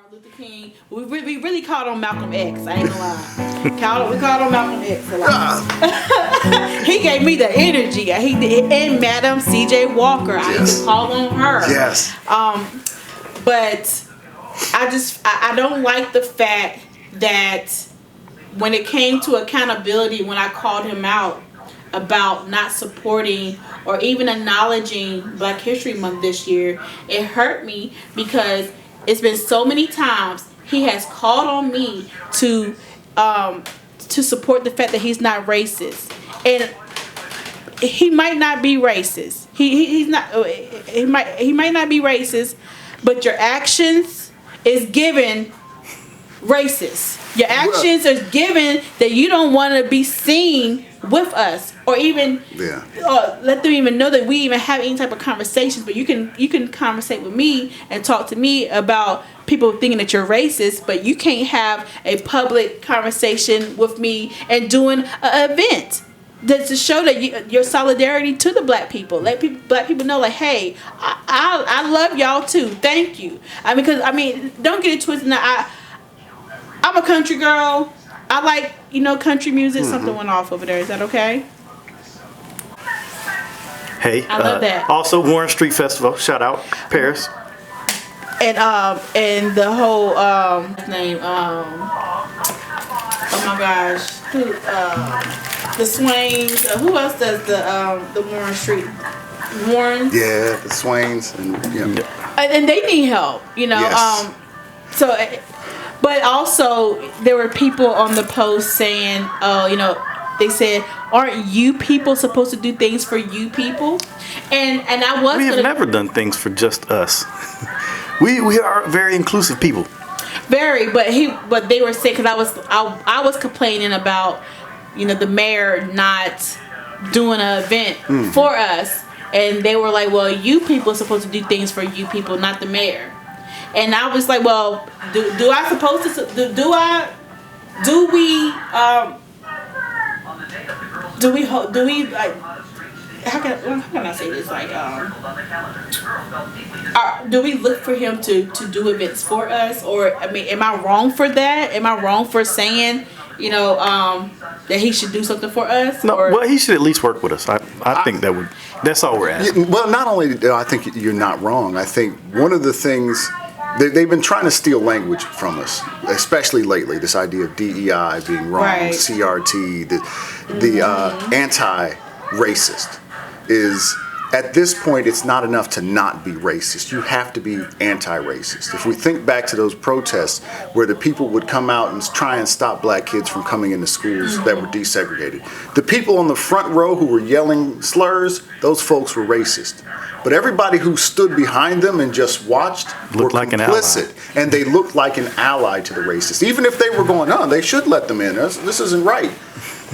Martin Luther King. We really called on Malcolm X. I ain't gonna lie. We called on Malcolm X a lot. He gave me the energy. He did, and Madam C.J. Walker. Yes. I used to call on her. Yes. But I don't like the fact that when it came to accountability, when I called him out about not supporting or even acknowledging Black History Month this year, it hurt me because it's been so many times he has called on me to support the fact that he's not racist, and he might not be racist. He might not be racist, but your actions is given racist. Your actions are given that you don't want to be seen with us, or even let them even know that we even have any type of conversations. But you can conversate with me and talk to me about people thinking that you're racist, but you can't have a public conversation with me and doing an event to show that your solidarity to the black people. Let black people know, like, hey, I love y'all too. Thank you. Because don't get it twisted. Now, I'm a country girl. I like, country music. Mm-hmm. Something went off over there. Is that okay? Hey, I love that. Also, Warren Street Festival. Shout out, Paris. And the whole name. Oh my gosh, the Swains. Who else does the Warren Street? Warren. Yeah, the Swains and they need help. Yes. But also, there were people on the post saying, they said, aren't you people supposed to do things for you people? And I was. We have never done things for just us. We are very inclusive people. Very, but they were saying, because I was complaining about, the mayor not doing an event for us, and they were like, well, you people are supposed to do things for you people, not the mayor. And I was like, well, do I supposed to? Do we like? How can I say this? Like, do we look for him to do events for us? Or am I wrong for that? Am I wrong for saying, that he should do something for us? No, well, he should at least work with us. I think that's all we're asking. Well, not only do I think you're not wrong, I think one of the things. They've been trying to steal language from us, especially lately. This idea of DEI being wrong, right. CRT, the anti-racist is, at this point, it's not enough to not be racist. You have to be anti-racist. If we think back to those protests where the people would come out and try and stop black kids from coming into schools that were desegregated, the people on the front row who were yelling slurs, those folks were racist. But everybody who stood behind them and just watched were complicit, and they looked like an ally to the racists. Even if they were going, they should let them in. This isn't right.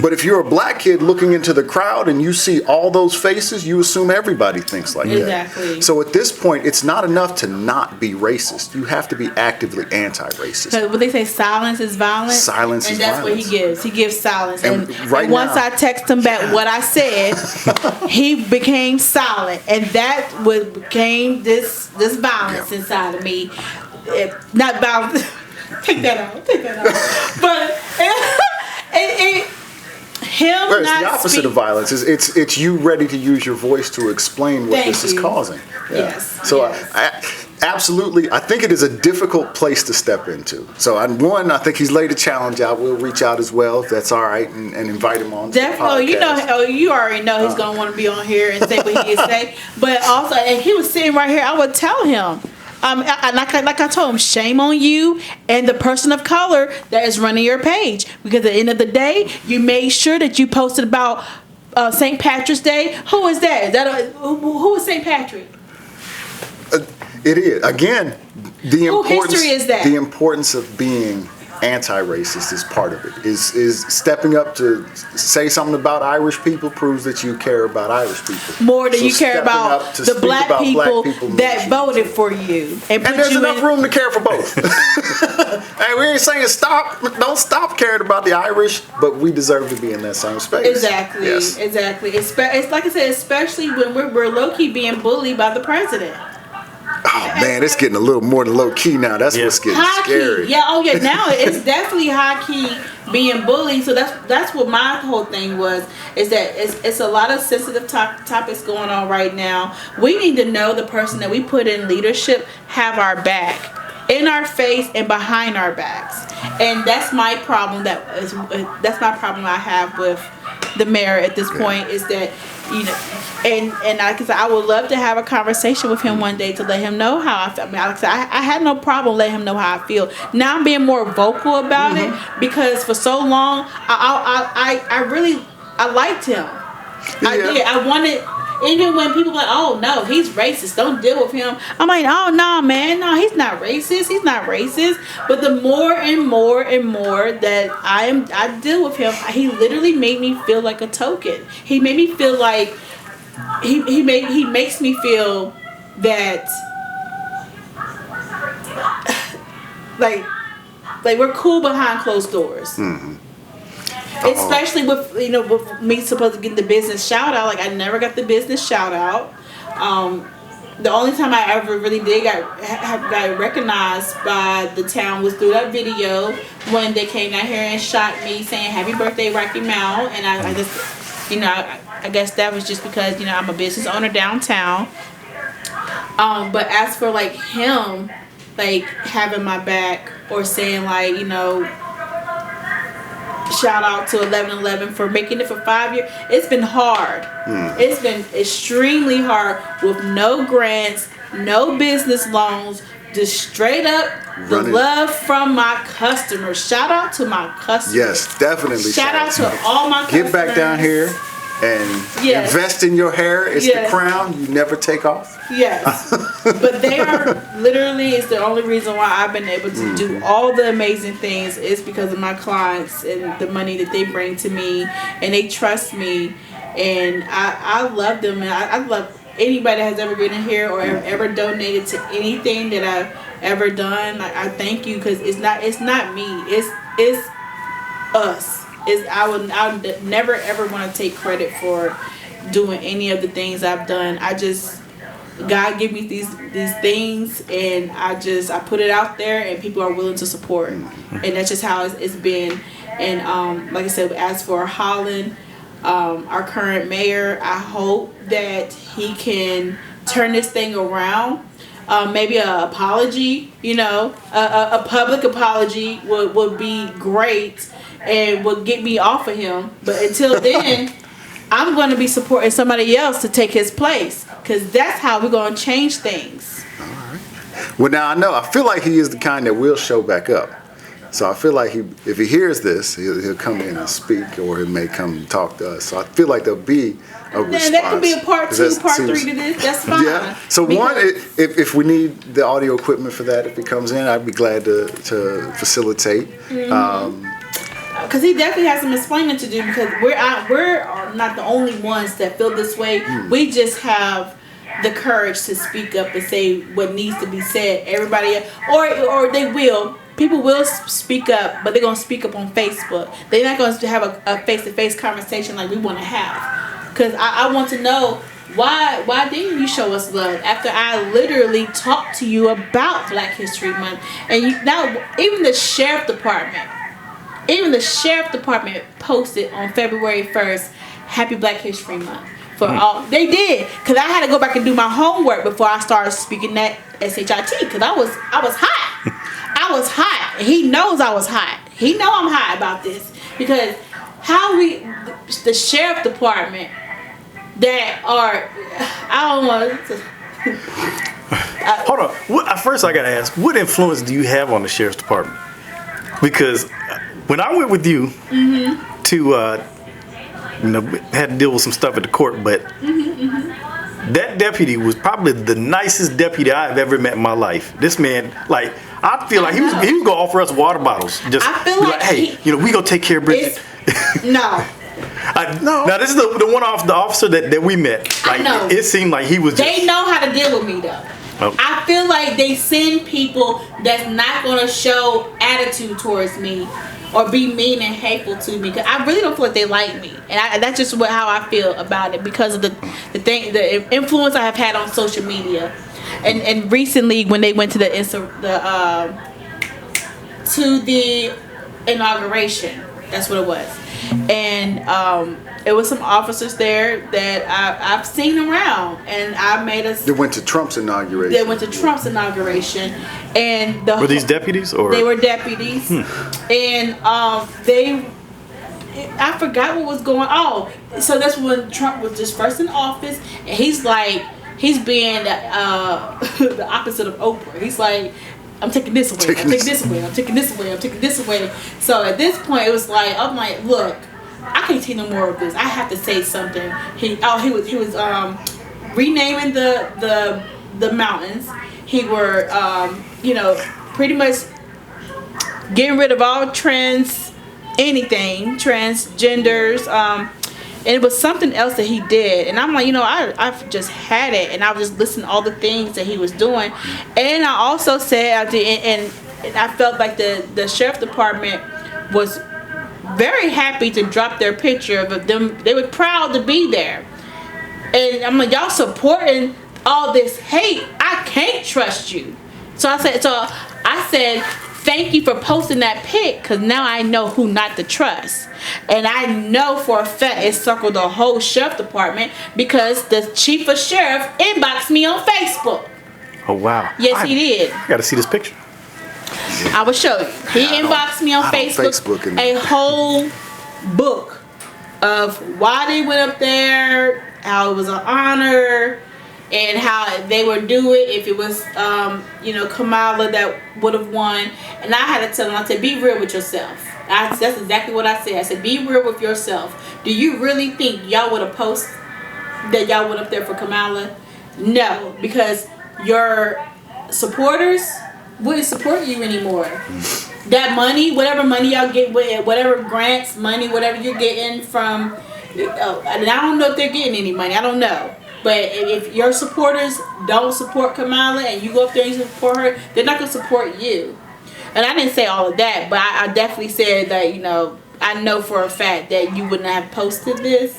But if you're a black kid looking into the crowd and you see all those faces, you assume everybody thinks like that. Exactly. So at this point, it's not enough to not be racist. You have to be actively anti-racist. So what they say, silence is violence. Silence is violence. And that's what he gives. He gives silence. And now, once I text him back what I said, he became silent, and that became this violence inside of me. Not violence. Take that out. But it's the opposite of violence. It's you ready to use your voice to explain what this is causing. Yeah. Yes. So yes. Absolutely, I think it is a difficult place to step into. So I think he's laid a challenge out. We'll reach out as well if that's all right, and invite him on. Definitely, you already know he's gonna want to be on here and say what he can say. But also, and he was sitting right here, I would tell him. Like I told him, shame on you and the person of color that is running your page. Because at the end of the day, you made sure that you posted about St. Patrick's Day. Who is that? Who is St. Patrick? It is. Again, history is that? The importance of being anti-racist is part of it. Is stepping up to say something about Irish people proves that you care about Irish people. More than you care about the black people that voted for you. And there's enough room to care for both. Hey, we ain't saying don't stop caring about the Irish, but we deserve to be in that same space. Exactly. Yes. Exactly. It's like I said, especially when we're low-key being bullied by the president. oh man, it's getting a little more than low key now. That's what's getting high scary. Key. Yeah, oh yeah, now it's definitely high key being bullied. So that's what my whole thing was, is that it's a lot of sensitive topics going on right now. We need to know the person that we put in leadership have our back, in our face and behind our backs. And that's my problem. That's my problem I have with the mayor at this point, is that, you know, and like I said, I would love to have a conversation with him one day to let him know how I feel. I mean, like I said, I had no problem letting him know how I feel. Now I'm being more vocal about it, because for so long I really liked him. I did. I wanted. Even when people like, oh no, he's racist, don't deal with him. I'm like, oh no, man, no, he's not racist. He's not racist. But the more and more and more that I deal with him, he literally made me feel like a token. He made me feel like he makes me feel that like we're cool behind closed doors. Mm-hmm. Especially with me supposed to get the business shout out. Like, I never got the business shout out. The only time I ever really did got recognized by the town was through that video when they came down here and shot me saying happy birthday Rocky Mount. And I just, I guess that was just because, I'm a business owner downtown. But as for like him, like having my back or saying like, shout out to 1111 for making it for 5 years. It's been hard. It's been extremely hard with no grants, no business loans, just straight up the love from my customers. Shout out to my customers. Yes, definitely. Shout out to all my customers. Get back down here and invest in your hair. It's the crown you never take off. Yes. But they are literally, it's the only reason why I've been able to do all the amazing things is because of my clients and the money that they bring to me, and they trust me, and I love them, and I love anybody that has ever been in here or ever donated to anything that I've ever done. Like, I thank you, because it's not me, it's us. I would never ever want to take credit for doing any of the things I've done. God give me these things, and I put it out there, and people are willing to support, and that's just how it's been. And like I said, as for Holland, our current mayor, I hope that he can turn this thing around. Maybe an apology, a public apology would be great and would get me off of him. But until then, I'm going to be supporting somebody else to take his place, because that's how we're going to change things. All right. Well, now I feel like he is the kind that will show back up. So I feel like if he hears this, he'll come in and speak, or he may come and talk to us. So I feel like there'll be a response. That could be a part 2, part 3 to this. That's fine. Yeah. So if we need the audio equipment for that, if he comes in, I'd be glad to facilitate. Because he definitely has some explaining to do, because we're not the only ones that feel this way. We just have the courage to speak up and say what needs to be said. Everybody, or they will. People will speak up, but they're going to speak up on Facebook. They're not going to have a face-to-face conversation like we want to have. Because I want to know, why didn't you show us love after I literally talked to you about Black History Month? And now even the sheriff department posted on February 1st, Happy Black History Month. For all they did, because I had to go back and do my homework before I started speaking that SHIT, because I was hot. I was hot. He knows I was hot. He know I'm hot about this, because the sheriff department that are, I don't want to. Hold on. First, I gotta ask, what influence do you have on the sheriff's department? Because when I went with you to, had to deal with some stuff at the court, but that deputy was probably the nicest deputy I've ever met in my life. This man, like, I feel like he was gonna offer us water bottles. Just I feel like hey, we gonna take care of Bridget. No. No. Now this is the officer that we met. Like, I know. It seemed like he was. They know how to deal with me though. Oh. I feel like they send people that's not gonna show attitude towards me or be mean and hateful to me, because I really don't feel like they like me, and that's just how I feel about it, because of the influence I have had on social media. And recently when they went to the inauguration, that's what it was, and it was some officers there that I've seen around, and I made us. They went to Trump's inauguration. They went to Trump's inauguration, and were these deputies or they were deputies, and they. I forgot what was going on. So that's when Trump was just first in office, and he's being the opposite of Oprah. He's like, I'm taking this away, I'm taking this away, I'm taking this away, I'm taking this away. So at this point, it was like, I'm like, look, I can't take no more of this. I have to say something. He was renaming the mountains. He were pretty much getting rid of all transgenders, and it was something else that he did, and I'm like, I've just had it, and I was just listening to all the things that he was doing, and I also said, and I felt like the sheriff department was very happy to drop their picture of them. They were proud to be there, and I'm like, y'all supporting all this hate. I can't trust you. So I said, thank you for posting that pic, because now I know who not to trust. And I know for a fact it circled the whole sheriff department, because the chief of sheriff inboxed me on Facebook. Oh, wow. Yes, he did. I got to see this picture. I will show you. He inboxed me on Facebook a whole book of why they went up there, how it was an honor, and how they would do it if it was, Kamala that would have won. And I had to tell them, I said, be real with yourself. That's exactly what I said. I said, be real with yourself. Do you really think y'all would have posted that y'all went up there for Kamala? No, because your supporters wouldn't support you anymore. That money, whatever money y'all get, whatever grants, money, whatever you're getting from, and I don't know if they're getting any money. I don't know. But if your supporters don't support Kamala and you go up there and you support her, they're not going to support you. And I didn't say all of that, but I definitely said that, I know for a fact that you wouldn't have posted this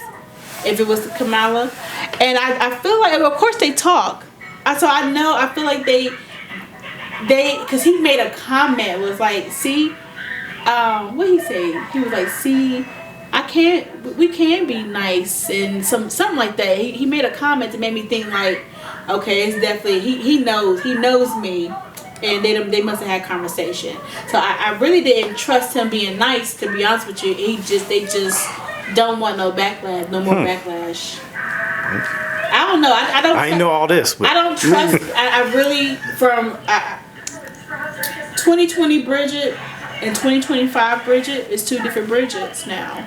if it was Kamala. And I feel like, of course they talk. I feel like they, because he made a comment, was like, see, what he say? He was like, see, we can be nice, and something like that. He made a comment that made me think like, okay, it's definitely, he knows me, and they must have had conversation. So I really didn't trust him being nice, to be honest with you. They just don't want no backlash, no more backlash. I don't know. I don't. I know all this. But. I don't trust. I really, from 2020 Bridget and 2025 Bridget is two different Bridgets now.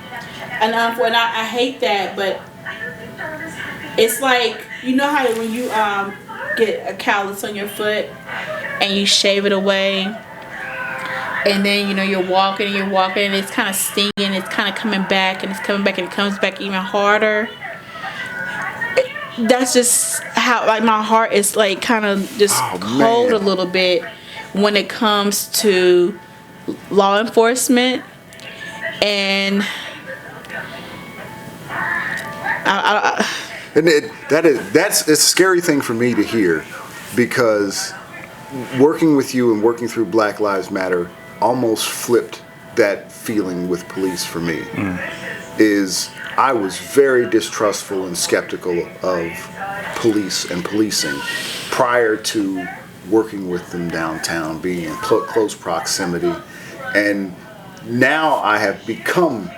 And I hate that, but it's like, you know how when you get a callus on your foot and you shave it away, and then you're walking and it's kind of stinging, it's kind of coming back and it's coming back and it comes back even harder. That's just how, like, my heart is like kind of just cold a little bit when it comes to law enforcement. And that's a scary thing for me to hear, because working with you and working through Black Lives Matter almost flipped that feeling with police for me. Is I was very distrustful and skeptical of police and policing prior to working with them downtown, being in close proximity, and now I have become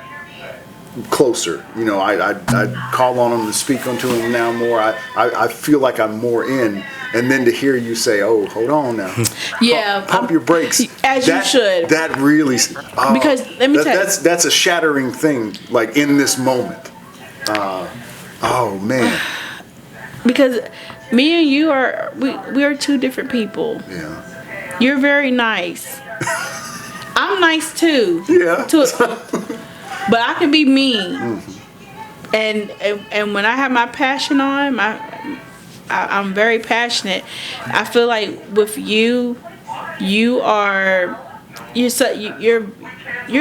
closer. I call on them to speak onto them now more. I feel like I'm more in, and then to hear you say, "Oh, hold on now, pump your brakes," you should. That really, because let me tell you, that's a shattering thing. Like in this moment, oh man, because me and you we are two different people. Yeah, you're very nice. I'm nice too. Yeah. But I can be mean, and when I have my passion on, I'm very passionate. I feel like with you're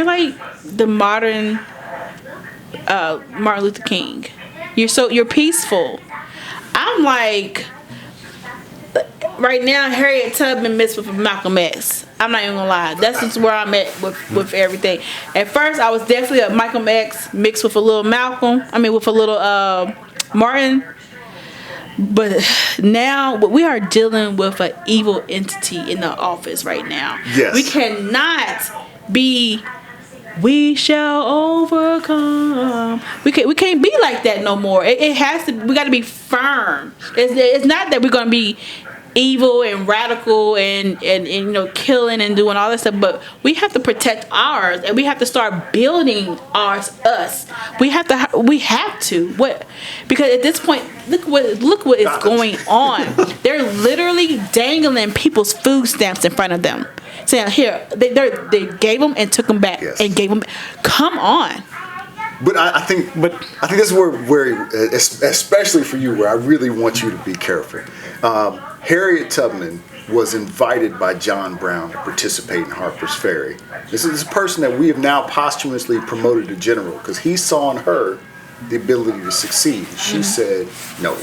like the modern Martin Luther King. You're peaceful. I'm like, right now, Harriet Tubman mixed with Malcolm X. I'm not even gonna lie. That's just where I'm at with everything. At first, I was definitely a Malcolm X mixed with a little Malcolm. I mean, with a little Martin. But now we are dealing with an evil entity in the office right now. Yes. We cannot be. We shall overcome. We can't be like that no more. It has to. We got to be firm. It's not that we're gonna be evil and radical and you know, killing and doing all that stuff, but we have to protect ours, and we have to start building us. We have to what, because at this point, look what is going on. They're literally dangling people's food stamps in front of them, saying, here, they gave them and took them back. Yes. And gave them. Come on. But I think this is where, especially for you, where I really want you to be careful. Harriet Tubman was invited by John Brown to participate in Harper's Ferry. This is a person that we have now posthumously promoted to general because he saw in her the ability to succeed. She said, no,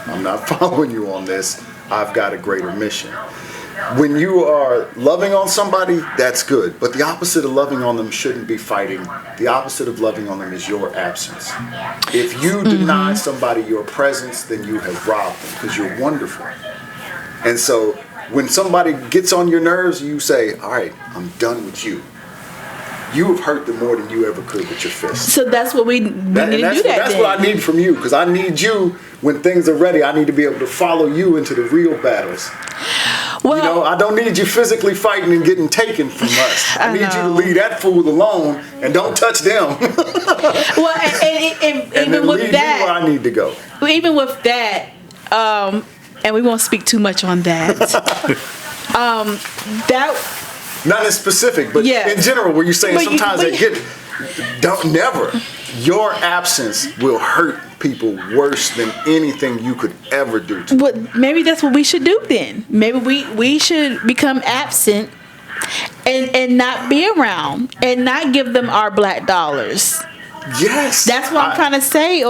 I'm not following you on this. I've got a greater mission. When you are loving on somebody, that's good. But the opposite of loving on them shouldn't be fighting. The opposite of loving on them is your absence. If you deny somebody your presence, then you have robbed them because you're wonderful. And so when somebody gets on your nerves, you say, all right, I'm done with you. You have hurt them more than you ever could with your fists. So that's what we need to do that. That's what I need from you, because I need you when things are ready. I need to be able to follow you into the real battles. Well, you know, I don't need you physically fighting and getting taken from us. I need you to leave that fool alone and don't touch them. Well, and even with that, me where I need to go. Even with that, and we won't speak too much on that. That. Not in specific, but in general, where you're saying sometimes never. Your absence will hurt people worse than anything you could ever do to them. But maybe that's what we should do then. Maybe we should become absent and not be around and not give them our black dollars. Yes, that's what I'm trying to say.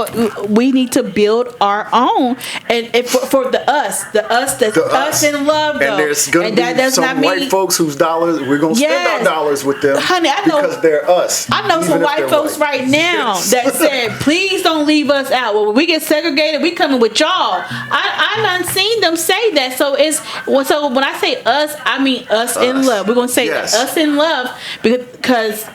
We need to build our own, and for the us that's us in love. Though. And there's gonna be some white folks whose dollars we're gonna spend our dollars with them, honey. I know because they're us. I know some white folks right now that said, "Please don't leave us out. When we get segregated, we coming with y'all." I done seen them say that. So when I say us, I mean us in love. We're gonna say us in love because.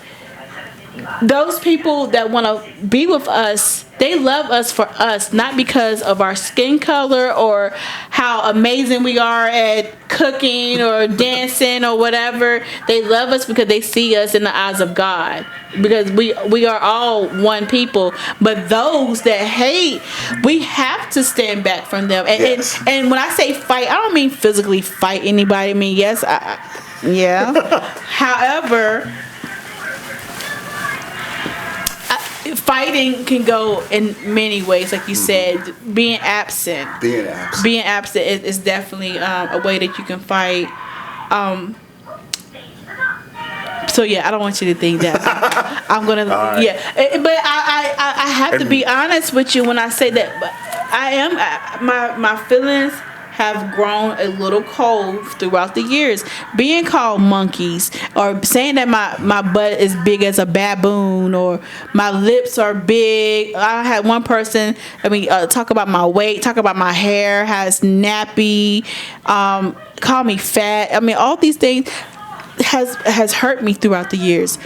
Those people that want to be with us, they love us for us, not because of our skin color or how amazing we are at cooking or dancing or whatever. They love us because they see us in the eyes of God, because we are all one people. But those that hate, we have to stand back from them. And when I say fight, I don't mean physically fight anybody. I mean, yes, however, fighting can go in many ways, like you said. Being absent is definitely a way that you can fight. So I don't want you to think that I'm gonna but I have to be honest with you when I say that. But I am my feelings have grown a little cold throughout the years. Being called monkeys, or saying that my butt is big as a baboon, or my lips are big. I had one person, talk about my weight, talk about my hair, how it's nappy, call me fat. All these things has hurt me throughout the years.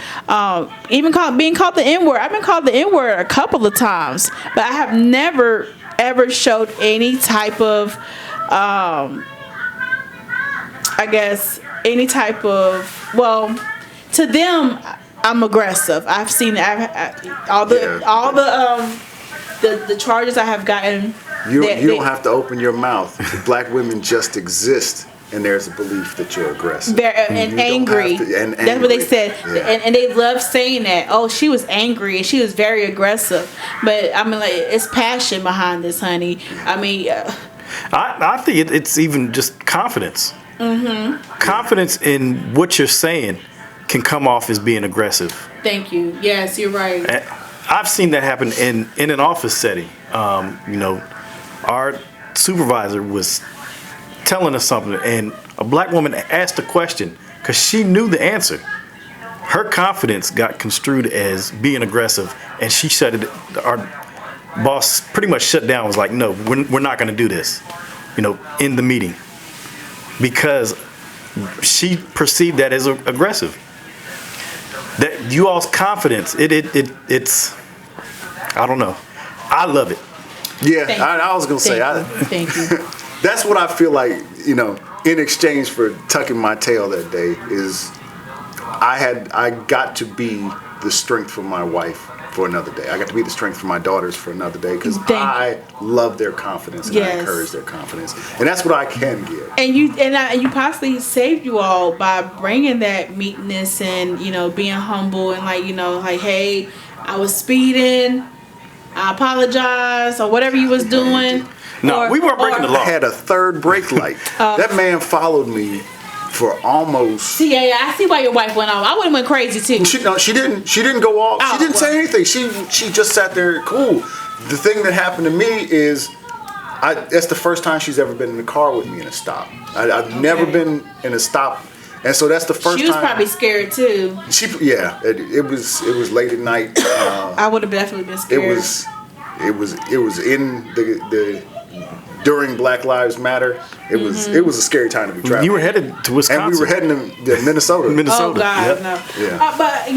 Even being called the N-word. I've been called the N-word a couple of times, but I have never ever showed any type of to them, I'm aggressive. I've seen all the charges I have gotten. You don't have to open your mouth. Black women just exist, and there's a belief that you're aggressive and angry. That's what they said, and they love saying that. Oh, she was angry and she was very aggressive, but it's passion behind this, honey. I think it's even just confidence. Mm-hmm. Confidence in what you're saying can come off as being aggressive. Thank you. Yes, you're right. I've seen that happen in an office setting. Our supervisor was telling us something, and a black woman asked a question because she knew the answer. Her confidence got construed as being aggressive, and she shut it. Our boss pretty much shut down. Was like, no, we're not going to do this. In the meeting, because she perceived that as aggressive. That you all's confidence, it's I don't know. I love it. Yeah, I was gonna say, Thank you. that's what I feel like. In exchange for tucking my tail that day, is I got to be the strength for my wife for another day. I got to be the strength for my daughters for another day, because I love their confidence and I encourage their confidence, and that's what I can give. And you possibly saved you all by bringing that meekness and being humble and like hey, I was speeding, I apologize, or whatever you was doing. No, we weren't breaking the law. I had a third brake light. That man followed me for almost. See, yeah, I see why your wife went off. I would have went crazy too. She didn't. She didn't go off. She didn't say anything. She just sat there cool. The thing that happened to me is, that's the first time she's ever been in the car with me in a stop. I've never been in a stop, and so that's the first time. She was probably scared too. It was late at night. I would have definitely been scared. It was in the during Black Lives Matter. It was a scary time to be traveling. You were headed to Wisconsin. And we were heading to Minnesota. Oh God, yep. no. Yeah. But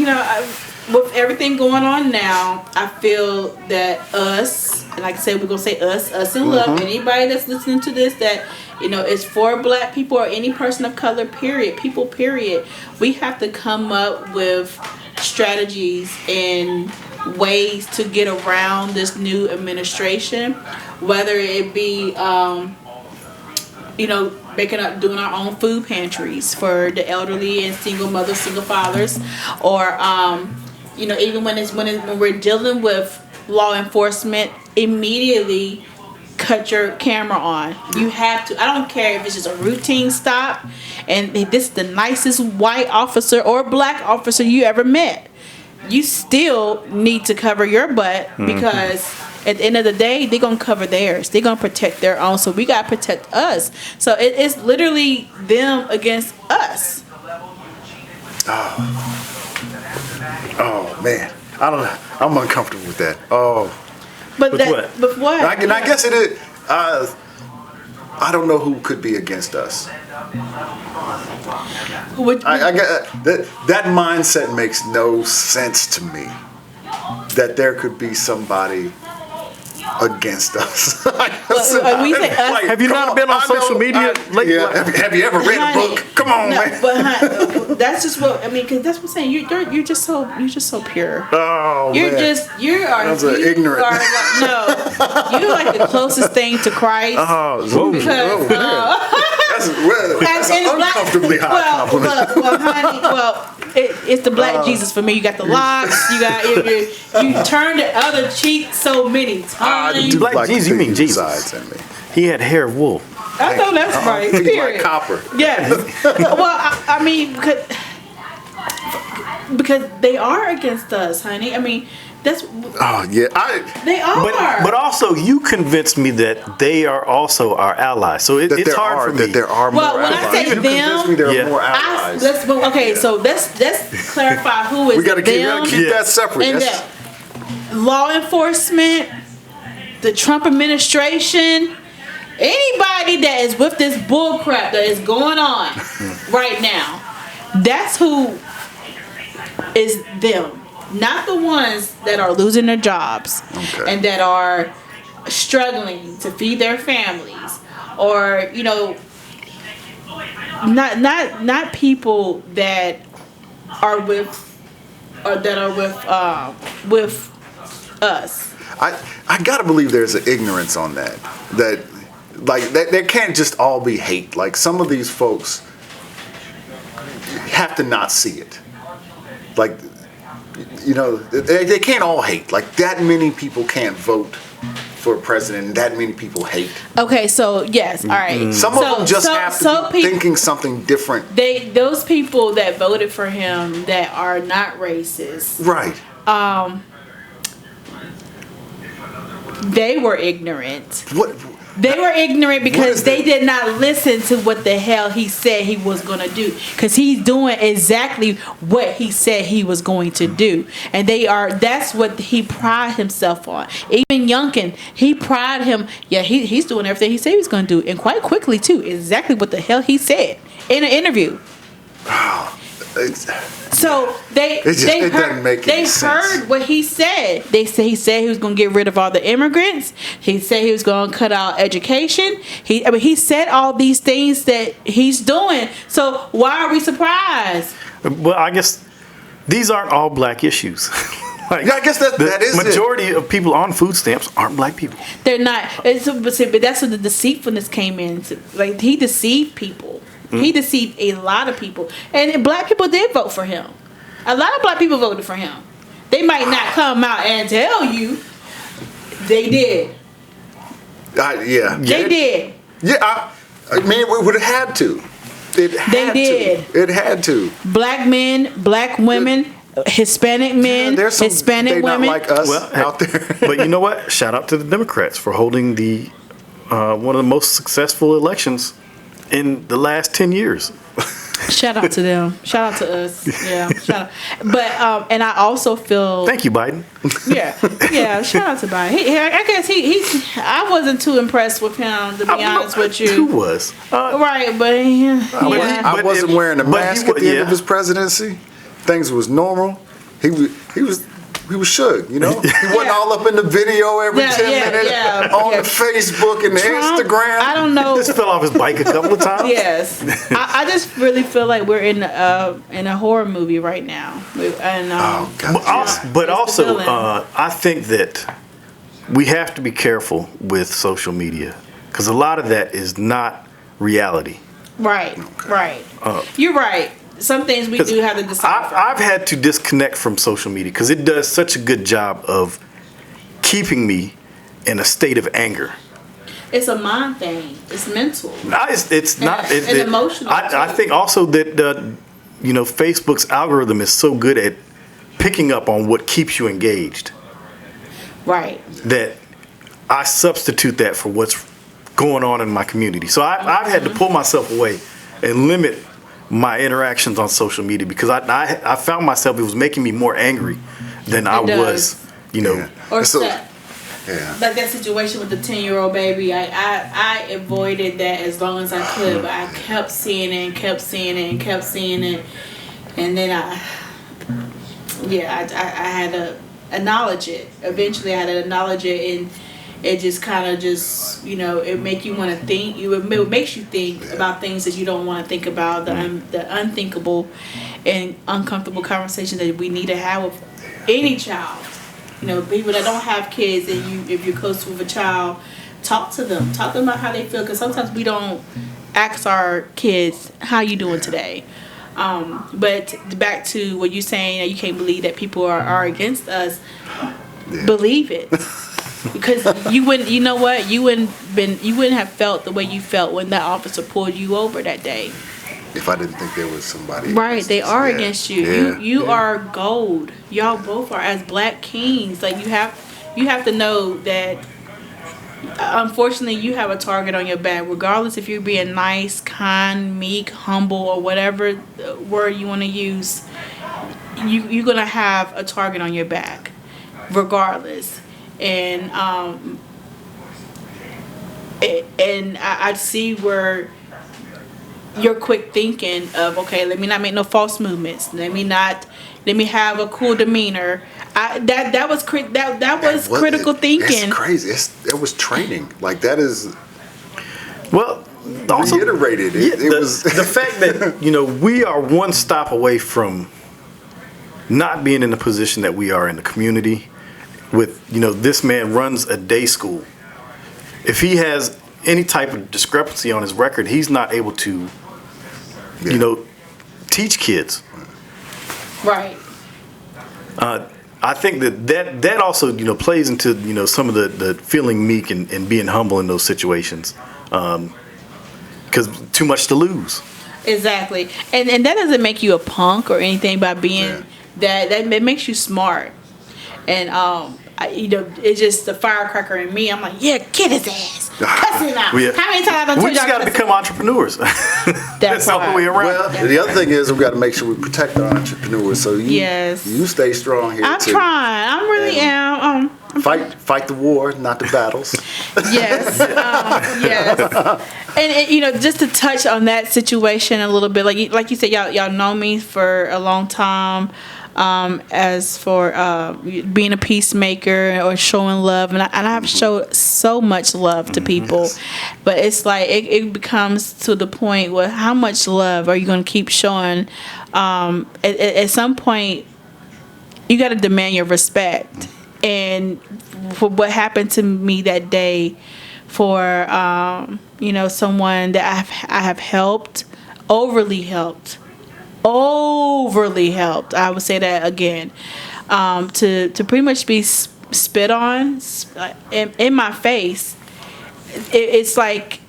with everything going on now, I feel that us, and like I said, we're gonna say us in love. Anybody that's listening to this that is for black people or any person of color, period, we have to come up with strategies and ways to get around this new administration, whether it be doing our own food pantries for the elderly and single mothers, single fathers, or even when we're dealing with law enforcement, immediately cut your camera on. You have to. I don't care if it's just a routine stop and this is the nicest white officer or black officer you ever met. You still need to cover your butt, because at the end of the day, they're going to cover theirs. They're going to protect their own. So we got to protect us. So it's literally them against us. Oh man. I don't know. I'm uncomfortable with that. But what? I guess it is. I don't know who could be against us. I get that mindset makes no sense to me. That there could be somebody against us. Have you not been on social media lately? Have you ever read a book? Come on, man. But that's just what I mean. Because that's what I'm saying. You're just so pure. Oh, you're man. That's ignorant. You're like the closest thing to Christ. That's an uncomfortably high compliment. Well, honey, it's the black Jesus for me. You got the locks. You turn the other cheek so many times. Black Jesus, you mean Jesus? He had hair of wool. I know that's right. He's like copper. Yes. Well, I mean, because they are against us, honey. I mean, that's. Oh yeah, they are. But also, you convinced me that they are also our allies. So it's hard for me. That there are more allies. When I say you convinced me there are more allies. So let's clarify who is we gotta them. keep that separate. And that law enforcement, the Trump administration, anybody that is with this bull crap that is going on right now, that's who is them. Not the ones that are losing their jobs and that are struggling to feed their families, or not people that are with us. I gotta believe there's an ignorance on that. That there can't just all be hate. Like, some of these folks have to not see it. Like, they can't all hate. Like, that many people can't vote for a president, and that many people hate. Okay, so yes, all right. Some of them just have to be thinking something different. Those people that voted for him that are not racist, right? They were ignorant. They were ignorant What because is they that? did not listen to what the hell he said he was going to do. Because he's doing exactly what he said he was going to do. And that's what he pride himself on. Even Youngkin, he pride him, he's doing everything he said he was going to do. And quite quickly, too. Exactly what the hell he said in an interview. So it doesn't make any sense. heard what he said. He said he was going to get rid of all the immigrants. He said he was going to cut out education. He said all these things that he's doing. So why are we surprised? Well, I guess these aren't all black issues. Yeah, I guess that is the majority of people on food stamps aren't black people. They're not. But that's where the deceitfulness came in. Like, he deceived people. He deceived a lot of people. And black people did vote for him. A lot of black people voted for him. They might not come out and tell you. They did. Yeah. They did. Yeah, I mean, we would have had to. It had to. Black men, black women, Hispanic men, There's some, Hispanic they women. not like us out there. But you know what? Shout out to the Democrats for holding the one of the most successful elections in the last 10 years. Shout out to them. Shout out to us. Yeah, shout out. But and I also feel. Thank you, Biden. Yeah. Shout out to Biden. I guess I wasn't too impressed with him, to be honest with you. Who was? Right, but yeah. I wasn't wearing a mask at the end of his presidency. Things was normal. He was shook, you know. He wasn't all up in the video every 10 minutes on the Facebook and the Trump, Instagram. I don't know. He just fell off his bike a couple of times. Yes, I just really feel like we're in a horror movie right now, and but also I think that we have to be careful with social media because a lot of that is not reality. Right. You're right. Some things we do have to decipher. I've had to disconnect from social media because it does such a good job of keeping me in a state of anger. It's a mind thing. It's mental. It's not. It's emotional. I think also that Facebook's algorithm is so good at picking up on what keeps you engaged. Right. That I substitute that for what's going on in my community. So I've had to pull myself away and limit my interactions on social media because I found myself, it was making me more angry than I was, Or so, like that situation with the 10-year-old baby. I avoided that as long as I could, but I kept seeing it, and then I had to acknowledge it. Eventually, I had to acknowledge it, and it just kind of it make you want to think. It makes you think about things that you don't want to think about, the unthinkable and uncomfortable conversations that we need to have with any child. People that don't have kids, and if you're close with a child, talk to them about how they feel, because sometimes we don't ask our kids, how you doing today? But back to what you're saying, that you can't believe that people are against us. Believe it. Because you wouldn't have felt the way you felt when that officer pulled you over that day. If I didn't think there was somebody. Right, they are against you. Yeah. You are gold. Y'all both are, as black kings. Like, you have to know that unfortunately you have a target on your back, regardless if you're being nice, kind, meek, humble, or whatever word you want to use. You're gonna have a target on your back, regardless. And I see where you're quick thinking of, okay, let me not make no false movements. Let me have a cool demeanor. That was critical thinking. It's crazy. That was training. Like, that is. Well, also reiterated. It was the fact that we are one stop away from not being in the position that we are in the community. With this man runs a day school. If he has any type of discrepancy on his record, he's not able to teach kids. Right. I think that also plays into some of the feeling meek and being humble in those situations, because too much to lose. Exactly, and that doesn't make you a punk or anything by being that it makes you smart. And it's just the firecracker in me. I'm like, yeah, get his ass. Cuss him out. Yeah. How many times I We told just y'all got to cuss become him out? entrepreneurs. That's all the way around. Well, the other thing is we got to make sure we protect our entrepreneurs. So you stay strong here I'm too. trying. I really am. Fight the war, not the battles. Yes. Yes. And just to touch on that situation a little bit, like you said, y'all know me for a long time. As for being a peacemaker or showing love, and I have showed so much love to people, but it's like it becomes to the point where how much love are you going to keep showing? At some point, you got to demand your respect, and for what happened to me that day, for someone that I have helped, overly helped. I would say that again, to pretty much be spit on in my face. It's like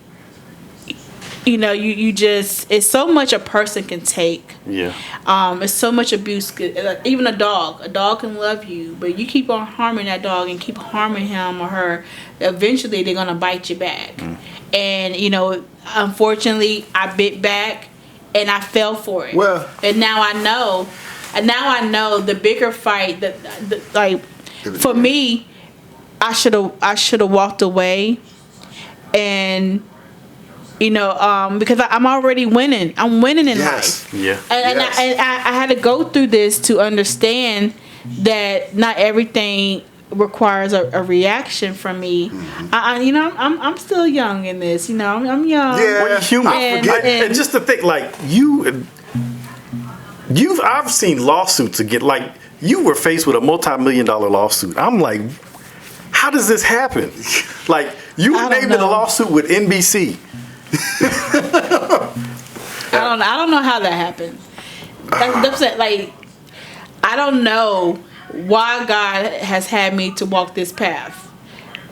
you just, it's so much a person can take. Yeah. It's so much abuse. Even a dog can love you, but you keep on harming that dog and keep harming him or her, eventually they're gonna bite you back. And unfortunately I bit back and I fell for it. Well, and now I know the bigger fight that like for me, I should have walked away, and because I'm already winning. I'm winning in life. Yeah. And I had to go through this to understand that not everything requires a reaction from me. I'm still young in this. I'm young. Yeah. Well, you're human. And just to think, like I've seen lawsuits again. Like you were faced with a multi-million-dollar lawsuit. I'm like, how does this happen? Like you were named in a lawsuit with NBC. I don't know how that happened. Like I don't know why God has had me to walk this path,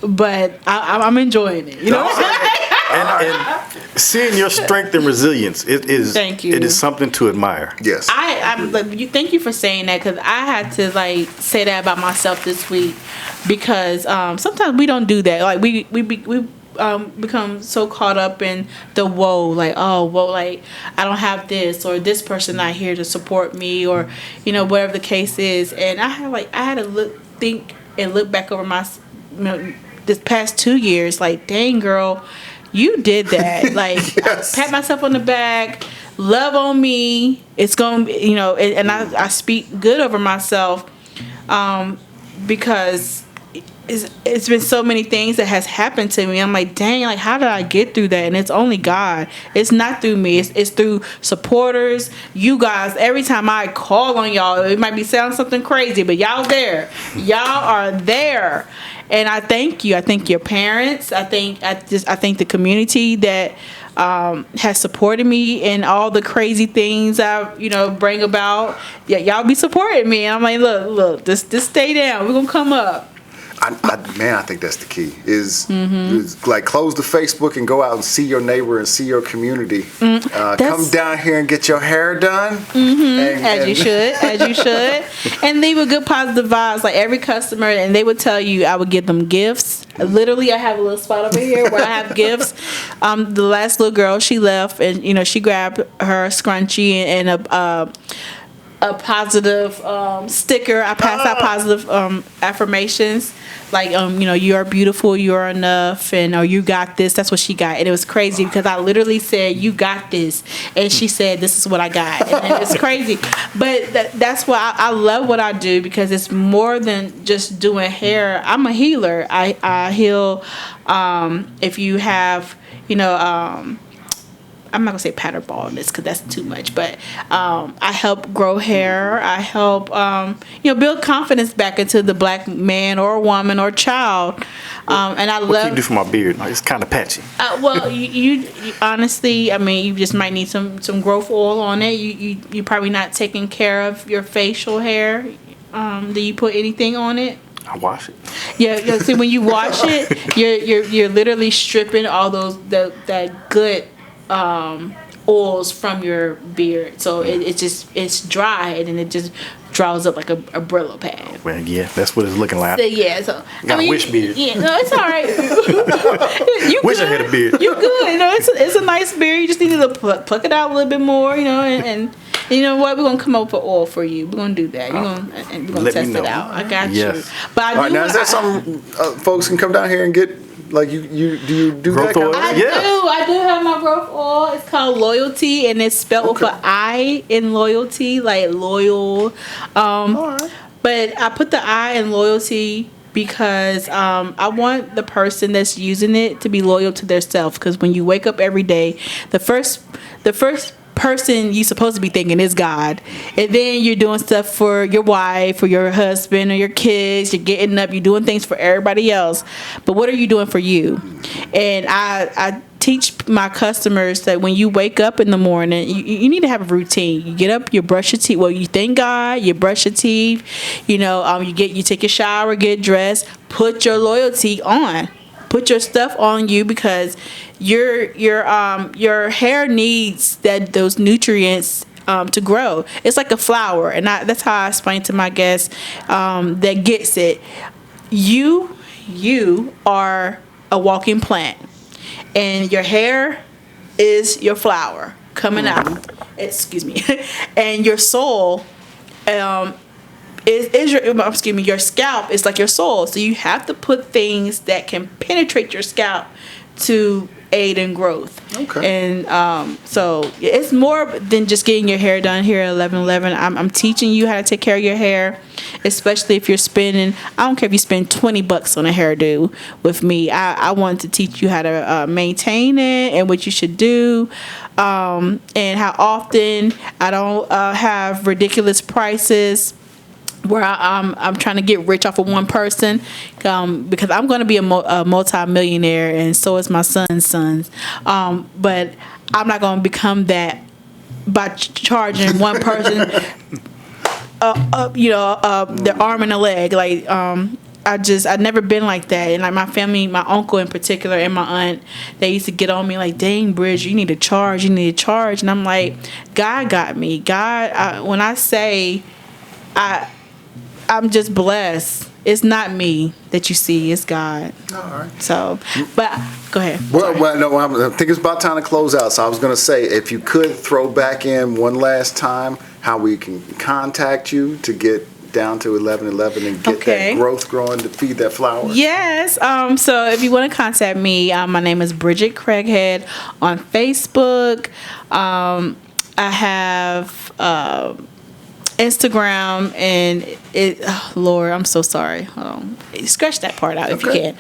but I'm enjoying it. You know what I'm saying? And seeing your strength and resilience, it is. Thank you. It is something to admire. Yes. Thank you for saying that, because I had to say that about myself this week, because sometimes we don't do that. Like we become so caught up in the woe, like I don't have this, or this person not here to support me, or whatever the case is. And I had to look back over my this past 2 years, like, dang girl, you did that. Like, yes. I pat myself on the back, love on me. It's going to be, and I speak good over myself, because it's been so many things that has happened to me. I'm like, dang, like, how did I get through that? And it's only God. It's not through me. It's through supporters, you guys. Every time I call on y'all, it might be sound something crazy, but y'all there. Y'all are there. And I thank you. I thank your parents. I thank the community that has supported me in all the crazy things I bring about. Yeah, y'all be supporting me. And I'm like, look, just stay down. We're gonna come up. I think that's the key. Is like, close the Facebook and go out and see your neighbor and see your community. Come down here and get your hair done. As you should. And leave a good positive vibes. Like every customer, and they would tell you I would give them gifts. Literally, I have a little spot over here where I have gifts. The last little girl, she left, and she grabbed her scrunchie and a positive sticker. I pass out positive affirmations, like you are beautiful, you are enough, and you got this. That's what she got. And it was crazy because I literally said, you got this, and she said, this is what I got. And it's crazy, but that's why I love what I do, because it's more than just doing hair. I'm a healer. I heal. If you have I'm not gonna say pattern baldness because that's too much, but I help grow hair. I help build confidence back into the black man or woman or child. And I love. What can you do for my beard? It's kind of patchy. Well, you honestly, I mean, you just might need some growth oil on it. You probably not taking care of your facial hair. Do you put anything on it? I wash it. Yeah. See, when you wash it, you're literally stripping all that good oils from your beard, so it's dry, and then it just draws up like a Brillo pad. Well, yeah, that's what it's looking like. So, yeah, so Got a wish beard. Yeah, no, it's all right. You Wish I good. had a beard. You good? You know, it's a nice beard. You just need to pluck it out a little bit more. You know, and you know what? We're gonna come up with oil for you. We're gonna do that. We're gonna Let test me know. it out. I got Yes. you. But I do. All right, now is that something folks can come down here and get? Like do you do Growth that kind oil? of I thing? Yeah. do have my growth oil. It's called Loyalty, and it's spelled with an I in loyalty, like loyal. All right. But I put the I in loyalty because I want the person that's using it to be loyal to their self. Because when you wake up every day, the first person you're supposed to be thinking is God, and then you're doing stuff for your wife or your husband or your kids. You're getting up, you're doing things for everybody else, but what are you doing for you? And I teach my customers that when you wake up in the morning, you need to have a routine. You get up, you brush your teeth. Well, you thank God, you brush your teeth. You know, you take a shower, get dressed, put your loyalty on. Put your stuff on you because your hair needs those nutrients to grow. It's like a flower, and that's how I explain to my guests that gets it. You are a walking plant, and your hair is your flower coming out. Excuse me, and your soul. Your scalp is like your soul. So you have to put things that can penetrate your scalp to aid in growth. Okay. And so it's more than just getting your hair done here at 1111. I'm teaching you how to take care of your hair, especially if you're spending, I don't care if you spend $20 on a hairdo with me. I want to teach you how to maintain it and what you should do. And how often. I don't have ridiculous prices where I'm trying to get rich off of one person, because I'm going to be a multi-millionaire, and so is my son's sons. But I'm not going to become that by charging one person, their arm and a leg. Like I've never been like that. And like my family, my uncle in particular, and my aunt, they used to get on me like, "Dang, Bridget, you need to charge. And I'm like, God got me. When I say I'm just blessed. It's not me that you see. It's God. All right. So, but go ahead. Well, no, I think it's about time to close out. So I was going to say, if you could throw back in one last time how we can contact you to get down to 1111 and get that growth growing to feed that flower. Yes. So if you want to contact me, my name is Bridget Craighead on Facebook. I have Instagram, and Lord, I'm so sorry. Hold on. Scratch that part out if you can.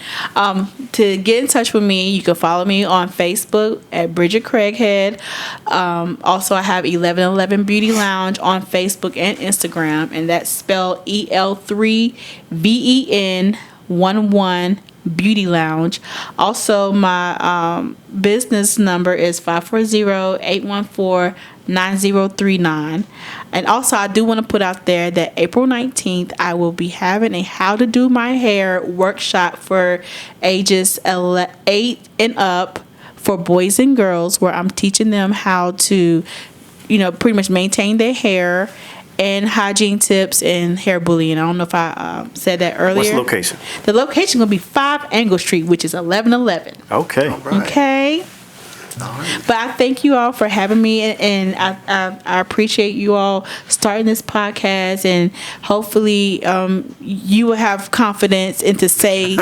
To get in touch with me, you can follow me on Facebook at Bridget Craighead. Also, I have 1111 Beauty Lounge on Facebook and Instagram, and that's spelled EL3BEN11 Beauty Lounge. Also, my business number is 540-814-9039. And also, I do want to put out there that April 19th, I will be having a How to Do My Hair workshop for ages 8 and up for boys and girls, where I'm teaching them how to, pretty much maintain their hair and hygiene tips and hair bullying. I don't know if I said that earlier. What's the location? The location going to be 5 Angle Street, which is 1111. Okay. All right. Okay. All right. But I thank you all for having me, and I appreciate you all starting this podcast, and hopefully you will have confidence and to say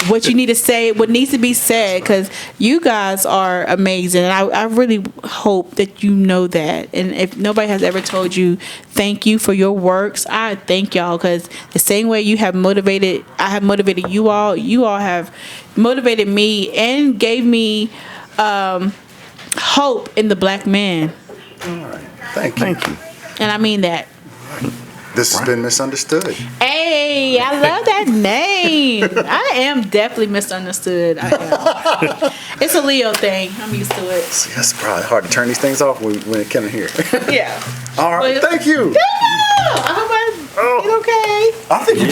what you need to say, what needs to be said, because you guys are amazing, and I really hope that you know that. And if nobody has ever told you thank you for your works, I thank y'all, because the same way I have motivated you all have motivated me and gave me hope in the black man. All right. Thank you. And I mean that. This has been Misunderstood. Hey, I love that name. I am definitely misunderstood. I am. It's a Leo thing. I'm used to it. That's probably hard to turn these things off when it comes here. Yeah. All right. Thank you. Yeah. I hope I did okay. I think you did.